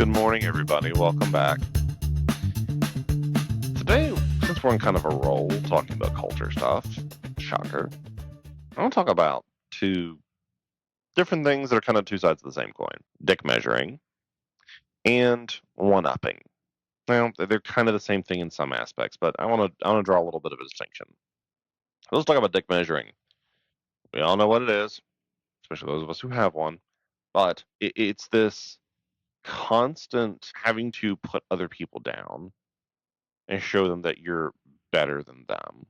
Good morning, everybody. Welcome back. Today, since we're on kind of a roll talking about culture stuff, shocker, I want to talk about two different things that are kind of two sides of the same coin: dick measuring and one-upping. Now, they're kind of the same thing in some aspects, but I want to draw a little bit of a distinction. Let's talk about dick measuring. We all know what it is, especially those of us who have one, but it's this constant having to put other people down and show them that you're better than them.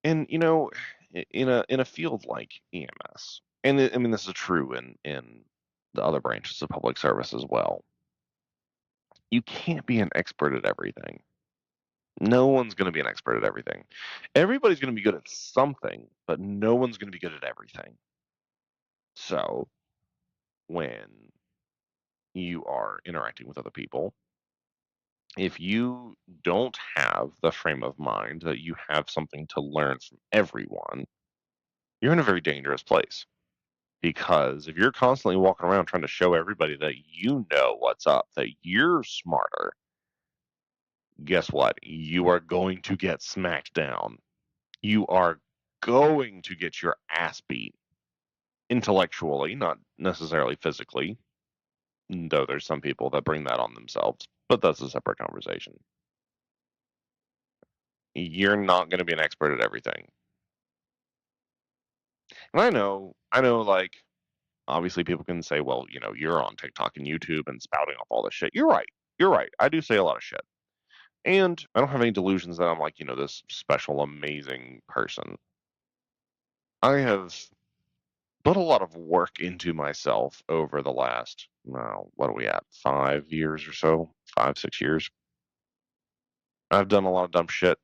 And in a field like EMS, and I mean this is true in the other branches of public service as well. You can't be an expert at everything. No one's going to be an expert at everything. Everybody's going to be good at something, but no one's going to be good at everything. So when you are interacting with other people, if you don't have the frame of mind that you have something to learn from everyone, you're in a very dangerous place. Because if you're constantly walking around trying to show everybody that you know what's up, that you're smarter, guess what? You are going to get smacked down. You are going to get your ass beat intellectually, not necessarily physically, though there's some people that bring that on themselves, but that's a separate conversation. You're not going to be an expert at everything. And I know, like, obviously people can say, well, you're on TikTok and YouTube and spouting off all this shit. You're right. You're right. I do say a lot of shit. And I don't have any delusions that I'm like, this special, amazing person. I have put a lot of work into myself over the last, what are we at? 5 years or so? 5, 6 years. I've done a lot of dumb shit,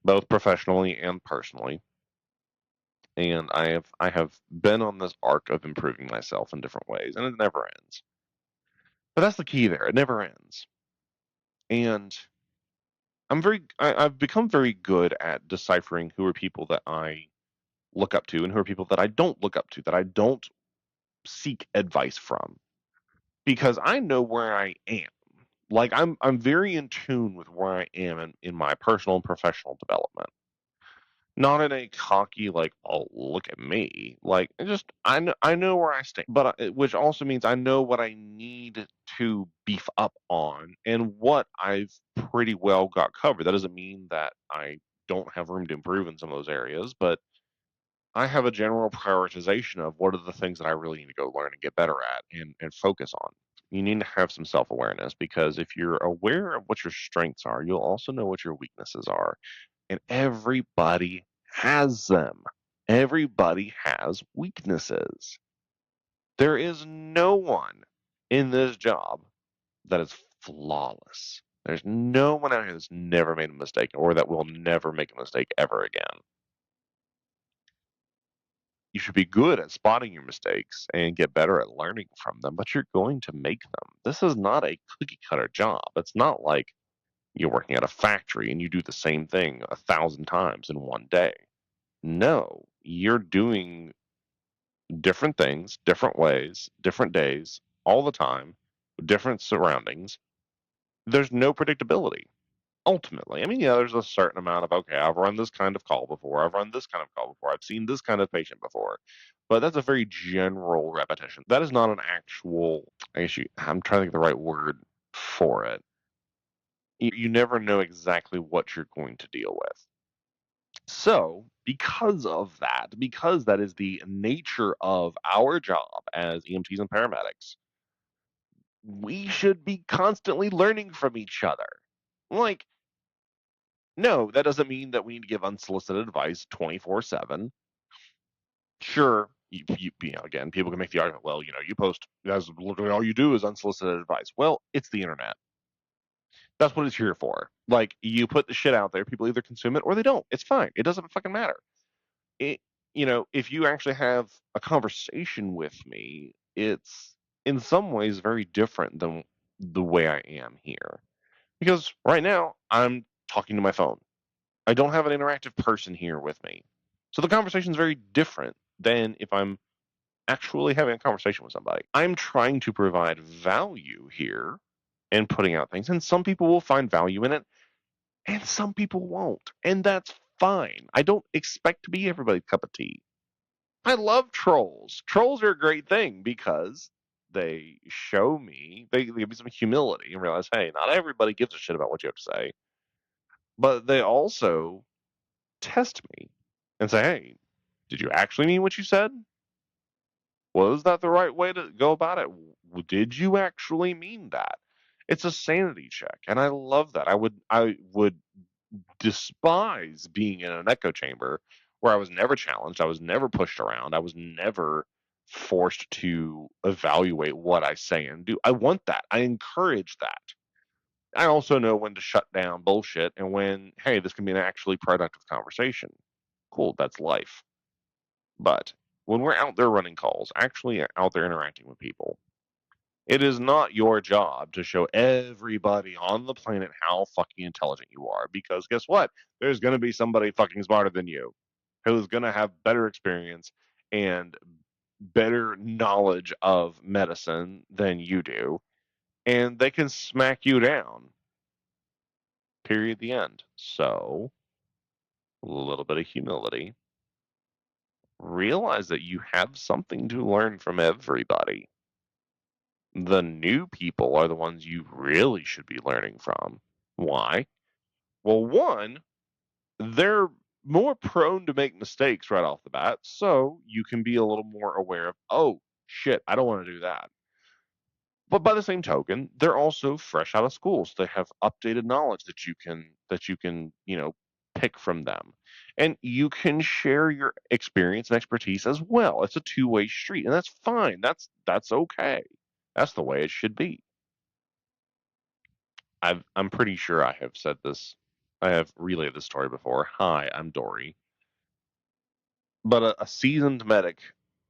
both professionally and personally. And I have been on this arc of improving myself in different ways, and it never ends. But that's the key there. It never ends. And I've become very good at deciphering who are people that I look up to and who are people that I don't look up to, that I don't seek advice from, because I know where I am. Like I'm very in tune with where I am in my personal and professional development. Not in a cocky like, oh look at me. Like I know where I stand, but which also means I know what I need to beef up on and what I've pretty well got covered. That doesn't mean that I don't have room to improve in some of those areas, but I have a general prioritization of what are the things that I really need to go learn and get better at and focus on. You need to have some self awareness, because if you're aware of what your strengths are, you'll also know what your weaknesses are. And everybody has them. Everybody has weaknesses. There is no one in this job that is flawless. There's no one out here that's never made a mistake or that will never make a mistake ever again. You should be good at spotting your mistakes and get better at learning from them, but you're going to make them. This is not a cookie cutter job. It's not like you're working at a factory and you do the same thing 1,000 times in one day. No, you're doing different things, different ways, different days, all the time, different surroundings. There's no predictability. Ultimately, I mean, yeah, there's a certain amount of, okay, I've run this kind of call before, I've run this kind of call before, I've seen this kind of patient before, but that's a very general repetition. That is not an actual, I guess I'm trying to think of the right word for it. You never know exactly what you're going to deal with. So, because that is the nature of our job as EMTs and paramedics, we should be constantly learning from each other. Like, no, that doesn't mean that we need to give unsolicited advice 24/7. Sure, again, people can make the argument, well, you post, that's literally all you do is unsolicited advice. Well, it's the internet. That's what it's here for. Like, you put the shit out there, people either consume it or they don't. It's fine. It doesn't fucking matter. It, if you actually have a conversation with me, it's in some ways very different than the way I am here. Because right now, I'm talking to my phone. I don't have an interactive person here with me. So the conversation is very different than if I'm actually having a conversation with somebody. I'm trying to provide value here and putting out things, and some people will find value in it, and some people won't, and that's fine. I don't expect to be everybody's cup of tea. I love trolls. Trolls are a great thing because they show me, they give me some humility and realize, hey, not everybody gives a shit about what you have to say, but they also test me and say, hey, did you actually mean what you said? Was that the right way to go about it? Did you actually mean that? It's a sanity check, and I love that. I would despise being in an echo chamber where I was never challenged, I was never pushed around, I was never forced to evaluate what I say and do. I want that. I encourage that. I also know when to shut down bullshit and when, hey, this can be an actually productive conversation. Cool, that's life. But when we're out there running calls, actually out there interacting with people, it is not your job to show everybody on the planet how fucking intelligent you are, because guess what? There's going to be somebody fucking smarter than you who's going to have better experience and better knowledge of medicine than you do, and they can smack you down. Period. The end. So, a little bit of humility. Realize that you have something to learn from everybody. The new people are the ones you really should be learning from. Why? Well, one, they're more prone to make mistakes right off the bat, so you can be a little more aware of, oh, shit, I don't want to do that. But by the same token, they're also fresh out of school, so they have updated knowledge that you can, pick from them. And you can share your experience and expertise as well. It's a two-way street, and that's fine. That's okay. That's the way it should be. I'm pretty sure I have said this. I have relayed this story before. Hi, I'm Dory, but a seasoned medic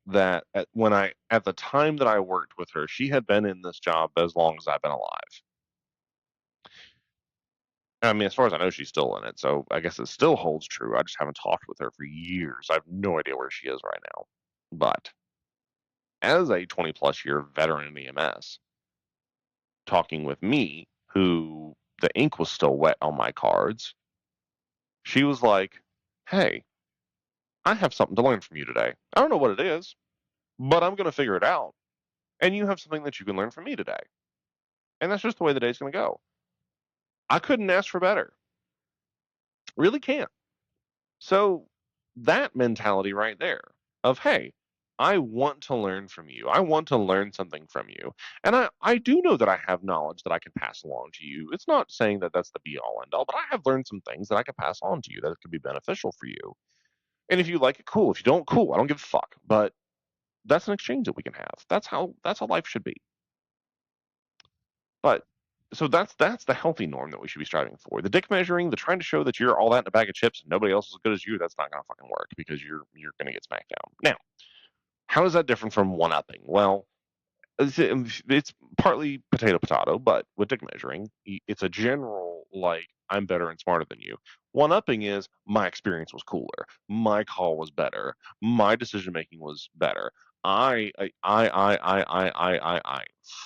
that at the time that I worked with her, she had been in this job as long as I've been alive. I mean, as far as I know, she's still in it, so I guess it still holds true. I just haven't talked with her for years. I have no idea where she is right now. But as a 20 plus year veteran in EMS, talking with me, who the ink was still wet on my cards, she was like, hey, I have something to learn from you today. I don't know what it is, but I'm going to figure it out. And you have something that you can learn from me today. And that's just the way the day's going to go. I couldn't ask for better. Really can't. So that mentality right there of, hey, I want to learn from you. I want to learn something from you. And I do know that I have knowledge that I can pass along to you. It's not saying that that's the be all end all, but I have learned some things that I can pass on to you that could be beneficial for you. And if you like it, cool. If you don't, cool. I don't give a fuck. But that's an exchange that we can have. That's how life should be. But so that's the healthy norm that we should be striving for. The dick measuring, the trying to show that you're all that in a bag of chips and nobody else is as good as you, that's not gonna fucking work because you're gonna get smacked down. Now, how is that different from one-upping? Well, it's partly potato, but with dick measuring, it's a general like I'm better and smarter than you. One-upping is my experience was cooler, my call was better, my decision making was better. I.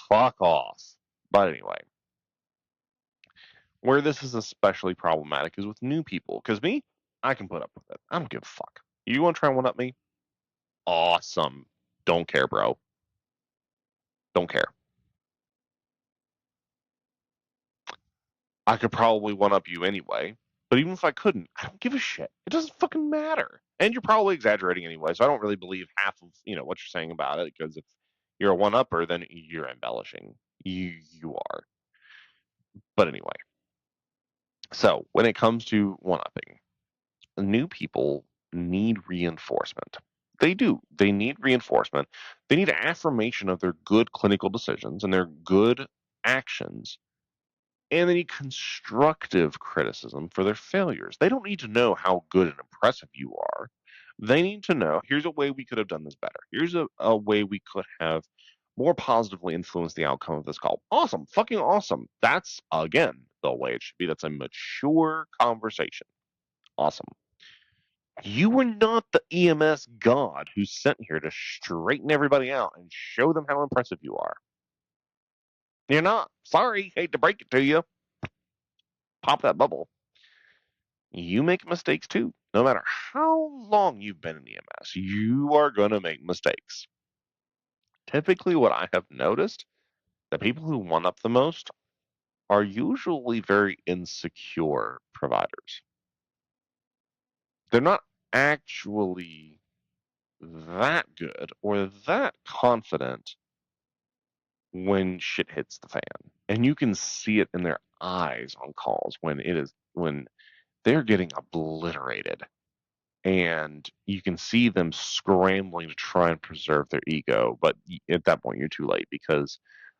Fuck off. But anyway, where this is especially problematic is with new people. Because me, I can put up with it. I don't give a fuck. You want to try and one up me? Awesome. Don't care, bro. Don't care. I could probably one up you anyway. But even if I couldn't, I don't give a shit. It doesn't fucking matter. And you're probably exaggerating anyway, so I don't really believe half of what you're saying about it. Because if you're a one upper, then you're embellishing. You are. But anyway, so when it comes to one upping, new people need reinforcement. They do. They need reinforcement. They need affirmation of their good clinical decisions and their good actions. And they need constructive criticism for their failures. They don't need to know how good and impressive you are. They need to know here's a way we could have done this better. Here's a way we could have more positively influenced the outcome of this call. Awesome. Fucking awesome. That's, again, the way it should be. That's a mature conversation. Awesome. You were not the EMS god who's sent here to straighten everybody out and show them how impressive you are. You're not. Sorry, hate to break it to you. Pop that bubble. You make mistakes too. No matter how long you've been in EMS, you are going to make mistakes. Typically, what I have noticed, the people who one up the most are usually very insecure providers. They're not actually that good or that confident when shit hits the fan. And you can see it in their eyes on calls when they're getting obliterated. And you can see them scrambling to try and preserve their ego, but at that point you're too late because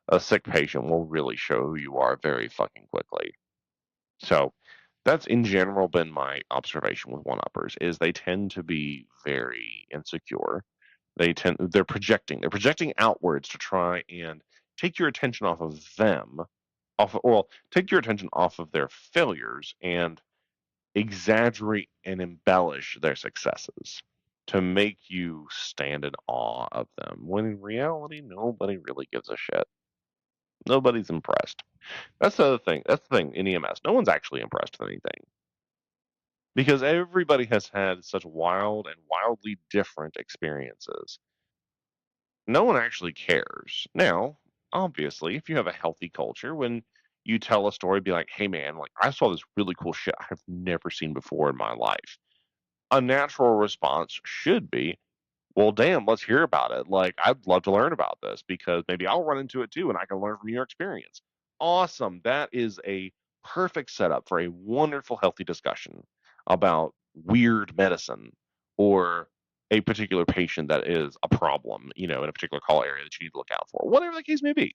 a sick patient will really show who you are very fucking quickly. So that's in general been my observation with one-uppers is they tend to be very insecure. They're projecting outwards to try and take your attention off of them, take your attention off of their failures and exaggerate and embellish their successes to make you stand in awe of them, when in reality, nobody really gives a shit. Nobody's impressed. That's the other thing. That's the thing in EMS. No one's actually impressed with anything because everybody has had such wild and wildly different experiences. No one actually cares. Now, obviously, if you have a healthy culture, when you tell a story, be like, hey man, like I saw this really cool shit I've never seen before in my life. A natural response should be, well, damn, let's hear about it. Like, I'd love to learn about this because maybe I'll run into it too and I can learn from your experience. Awesome. That is a perfect setup for a wonderful, healthy discussion about weird medicine or a particular patient that is a problem, in a particular call area that you need to look out for, whatever the case may be.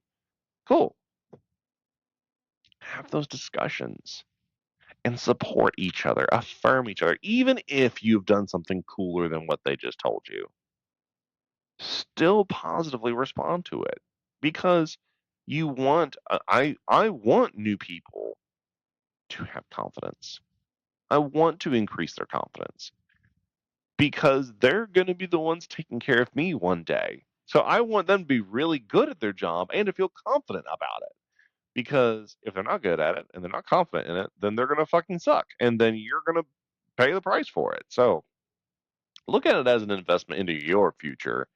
Cool. Have those discussions and support each other, affirm each other, even if you've done something cooler than what they just told you. Still positively respond to it because you want I want new people to have confidence. I want to increase their confidence because they're going to be the ones taking care of me one day. So I want them to be really good at their job and to feel confident about it. Because if they're not good at it and they're not confident in it, then they're going to fucking suck and then you're going to pay the price for it. So look at it as an investment into your future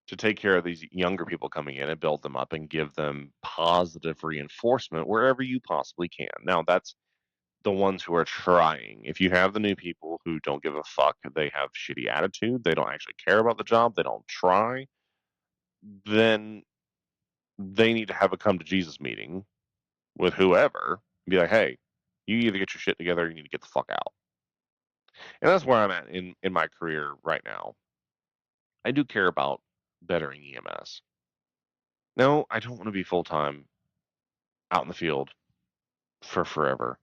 to take care of these younger people coming in and build them up and give them positive reinforcement wherever you possibly can. Now, that's the ones who are trying. If you have the new people who don't give a fuck, they have shitty attitude, they don't actually care about the job, they don't try, then they need to have a come to Jesus meeting with whoever and be like, hey, you either get your shit together or you need to get the fuck out. And that's where I'm at in my career right now. I do care about bettering EMS. No, I don't want to be full time out in the field for forever.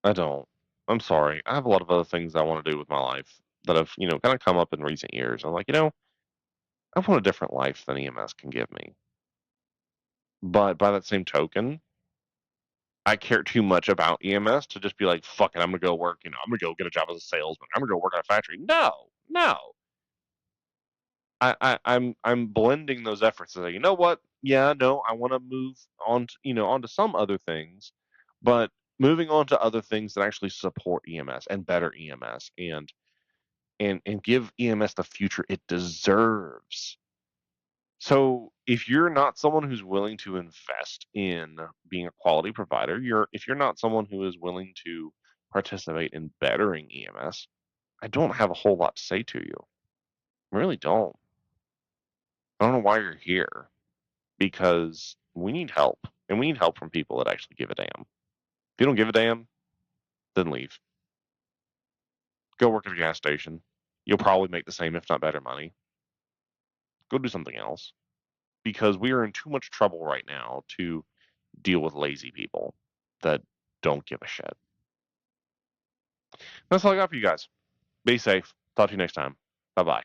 I don't. I'm sorry. I have a lot of other things I want to do with my life that have, kind of come up in recent years. I'm like, I want a different life than EMS can give me. But by that same token, I care too much about EMS to just be like, fuck it, I'm gonna go work, I'm gonna go get a job as a salesman. I'm gonna go work at a factory. No, no. I'm blending those efforts to say, you know what? Yeah, no, I want to move on, onto some other things, but moving on to other things that actually support EMS and better EMS and give EMS the future it deserves. So if you're not someone who's willing to invest in being a quality provider, if you're not someone who is willing to participate in bettering EMS, I don't have a whole lot to say to you. I really don't. I don't know why you're here because we need help and we need help from people that actually give a damn. If you don't give a damn, then leave. Go work at a gas station. You'll probably make the same, if not better, money. Go do something else because we are in too much trouble right now to deal with lazy people that don't give a shit. That's all I got for you guys. Be safe. Talk to you next time. Bye bye.